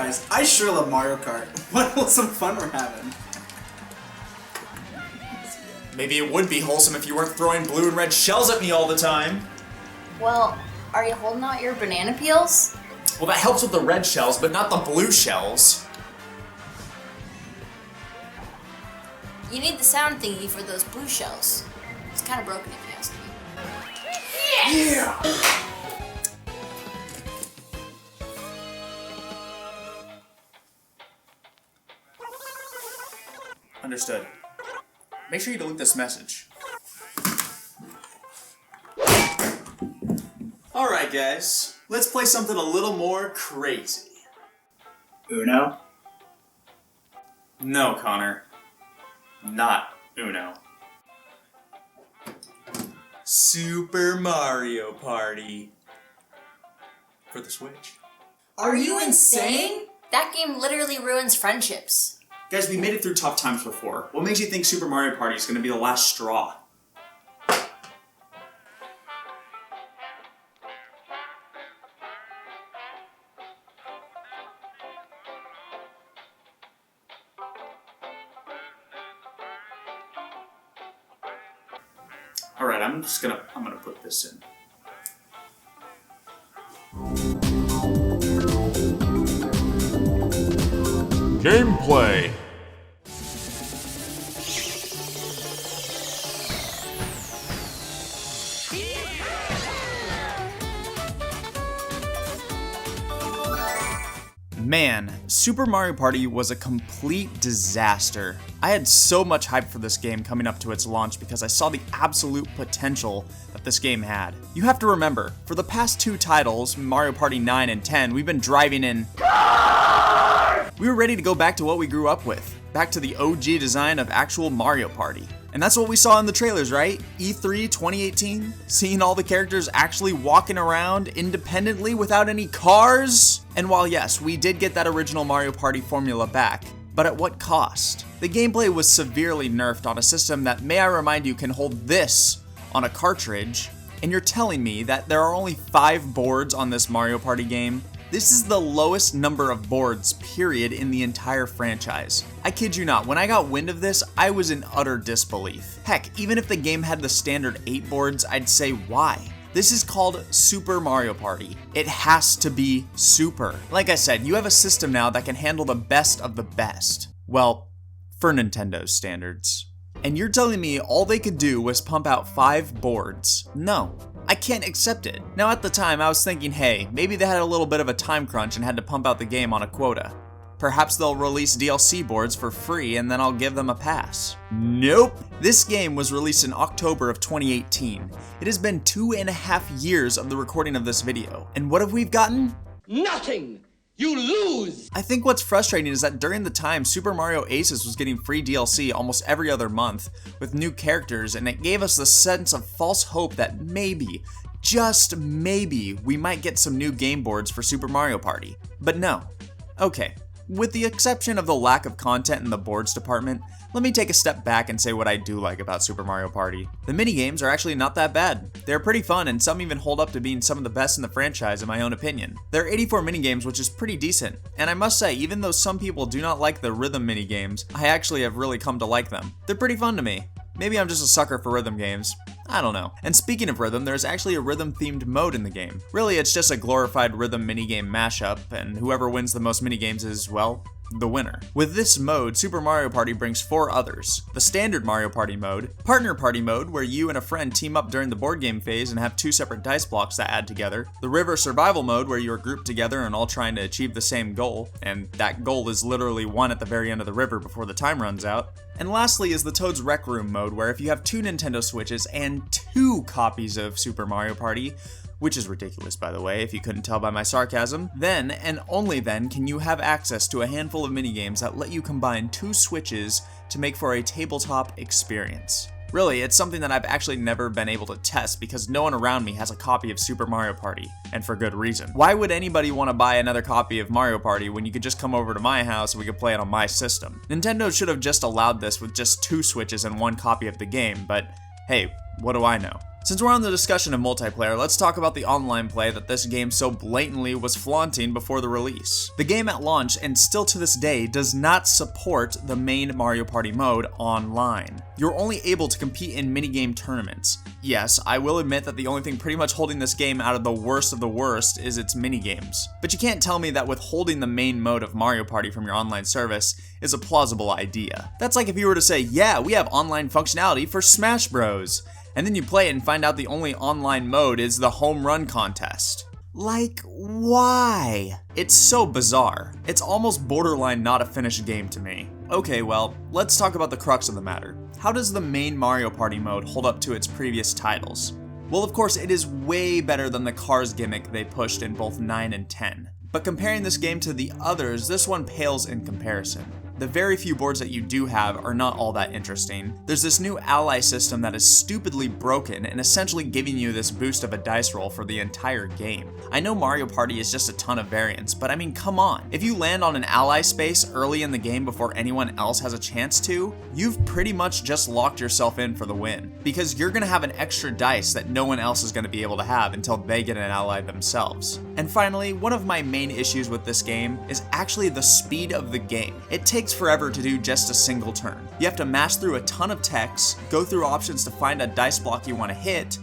Guys, I sure love Mario Kart. What wholesome fun we're having. Maybe it would be wholesome if you weren't throwing blue and red shells at me all the time. Well, are you holding out your banana peels? Well, that helps with the red shells, but not the blue shells. You need the sound thingy for those blue shells. It's kind of broken if you ask me. Yes! Yeah! Understood. Make sure you delete this message. Alright guys, let's play something a little more crazy. Uno? No, Connor. Not Uno. Super Mario Party. For the Switch. Are you insane? That game literally ruins friendships. Guys, we made it through tough times before. What makes you think Super Mario Party is going to be the last straw? Alright, I'm gonna put this in. Gameplay. Man, Super Mario Party was a complete disaster. I had so much hype for this game coming up to its launch because I saw the absolute potential that this game had. You have to remember, for the past two titles, Mario Party 9 and 10, we've been driving in... We were ready to go back to what we grew up with, back to the OG design of actual Mario Party. And that's what we saw in the trailers, right? E3 2018? Seeing all the characters actually walking around independently without any cars? And while yes, we did get that original Mario Party formula back, but at what cost? The gameplay was severely nerfed on a system that, may I remind you, can hold this on a cartridge, and you're telling me that there are only 5 boards on this Mario Party game? This is the lowest number of boards, period, in the entire franchise. I kid you not, when I got wind of this, I was in utter disbelief. Heck, even if the game had the standard 8 boards, I'd say why? This is called Super Mario Party. It has to be super. Like I said, you have a system now that can handle the best of the best. Well, for Nintendo's standards. And you're telling me all they could do was pump out 5 boards? No. I can't accept it. Now at the time I was thinking, hey, maybe they had a little bit of a time crunch and had to pump out the game on a quota. Perhaps they'll release DLC boards for free and then I'll give them a pass. Nope! This game was released in October of 2018. It has been 2.5 years of the recording of this video. And what have we gotten? Nothing! You lose! I think what's frustrating is that during the time, Super Mario Aces was getting free DLC almost every other month with new characters, and it gave us the sense of false hope that maybe, just maybe, we might get some new game boards for Super Mario Party. But no. Okay, with the exception of the lack of content in the boards department, let me take a step back and say what I do like about Super Mario Party. The minigames are actually not that bad. They're pretty fun and some even hold up to being some of the best in the franchise in my own opinion. There are 84 minigames, which is pretty decent. And I must say, even though some people do not like the rhythm minigames, I actually have really come to like them. They're pretty fun to me. Maybe I'm just a sucker for rhythm games. I don't know. And speaking of rhythm, there's actually a rhythm-themed mode in the game. Really, it's just a glorified rhythm minigame mashup, and whoever wins the most minigames is, well, the winner. With this mode, Super Mario Party brings 4 others. The standard Mario Party mode, Partner Party mode, where you and a friend team up during the board game phase and have 2 separate dice blocks that add together, the River Survival mode, where you are grouped together and all trying to achieve the same goal, and that goal is literally one at the very end of the river before the time runs out, and lastly is the Toad's Rec Room mode, where if you have 2 Nintendo Switches and 2 copies of Super Mario Party, which is ridiculous by the way, if you couldn't tell by my sarcasm, then and only then can you have access to a handful of minigames that let you combine 2 Switches to make for a tabletop experience. Really, it's something that I've actually never been able to test because no one around me has a copy of Super Mario Party, and for good reason. Why would anybody want to buy another copy of Mario Party when you could just come over to my house and we could play it on my system? Nintendo should have just allowed this with just 2 Switches and 1 copy of the game, but hey, what do I know? Since we're on the discussion of multiplayer, let's talk about the online play that this game so blatantly was flaunting before the release. The game at launch, and still to this day, does not support the main Mario Party mode online. You're only able to compete in minigame tournaments. Yes, I will admit that the only thing pretty much holding this game out of the worst is its minigames. But you can't tell me that withholding the main mode of Mario Party from your online service is a plausible idea. That's like if you were to say, yeah, we have online functionality for Smash Bros. And then you play it and find out the only online mode is the home run contest. Like, why? It's so bizarre. It's almost borderline not a finished game to me. Okay, well, let's talk about the crux of the matter. How does the main Mario Party mode hold up to its previous titles? Well, of course, it is way better than the Cars gimmick they pushed in both 9 and 10. But comparing this game to the others, this one pales in comparison. The very few boards that you do have are not all that interesting. There's this new ally system that is stupidly broken and essentially giving you this boost of a dice roll for the entire game. I know Mario Party is just a ton of variants, but I mean, come on. If you land on an ally space early in the game before anyone else has a chance to, you've pretty much just locked yourself in for the win. Because you're gonna have an extra dice that no one else is gonna be able to have until they get an ally themselves. And finally, one of my main issues with this game is actually the speed of the game. It takes forever to do just a single turn. You have to mash through a ton of text, go through options to find a dice block you want to hit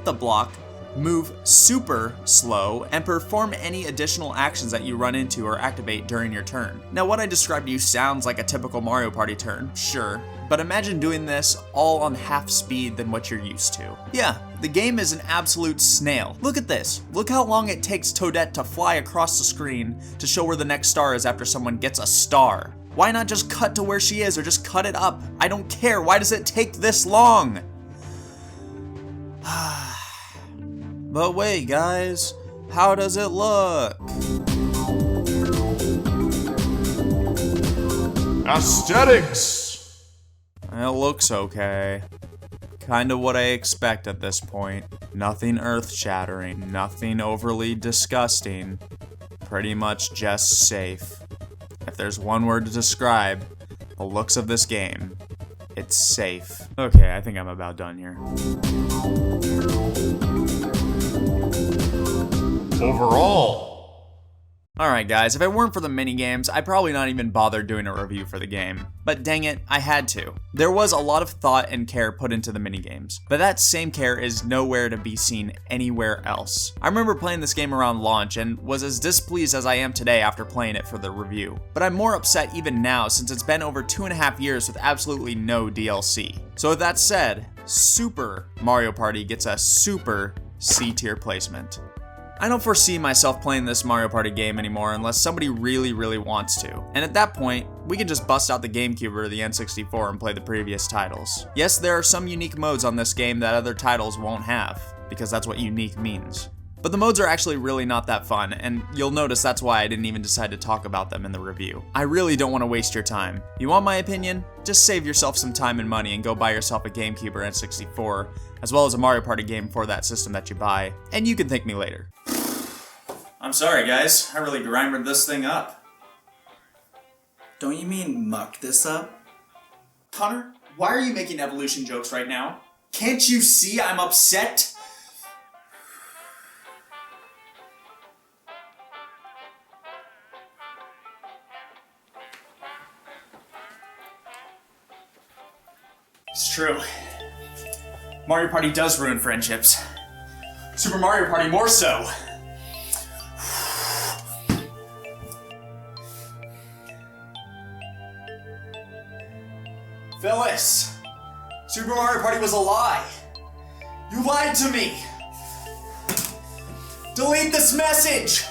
the block, move super slow, and perform any additional actions that you run into or activate during your turn. Now, what I described to you sounds like a typical Mario Party turn, sure, but imagine doing this all on half speed than what you're used to. Yeah, the game is an absolute snail. Look at this. Look how long it takes Toadette to fly across the screen to show where the next star is after someone gets a star. Why not just cut to where she is or just cut it up? I don't care. Why does it take this long? But wait, guys, how does it look? Aesthetics! It looks okay. Kinda what I expect at this point. Nothing earth-shattering, nothing overly disgusting. Pretty much just safe. If there's one word to describe the looks of this game, it's safe. Okay, I think I'm about done here. Overall. Alright guys, if it weren't for the minigames, I'd probably not even bother doing a review for the game. But dang it, I had to. There was a lot of thought and care put into the minigames, but that same care is nowhere to be seen anywhere else. I remember playing this game around launch and was as displeased as I am today after playing it for the review. But I'm more upset even now since it's been over 2.5 years with absolutely no DLC. So with that said, Super Mario Party gets a super C tier placement. I don't foresee myself playing this Mario Party game anymore unless somebody really wants to. And at that point, we can just bust out the GameCube or the N64 and play the previous titles. Yes, there are some unique modes on this game that other titles won't have, because that's what unique means. But the modes are actually really not that fun, and you'll notice that's why I didn't even decide to talk about them in the review. I really don't want to waste your time. You want my opinion? Just save yourself some time and money and go buy yourself a GameCube or N64, as well as a Mario Party game for that system that you buy, and you can thank me later. I'm sorry guys, I really grimed this thing up. Don't you mean muck this up? Connor, why are you making evolution jokes right now? Can't you see I'm upset? It's true. Mario Party does ruin friendships. Super Mario Party more so. Phyllis! Super Mario Party was a lie! You lied to me! Delete this message!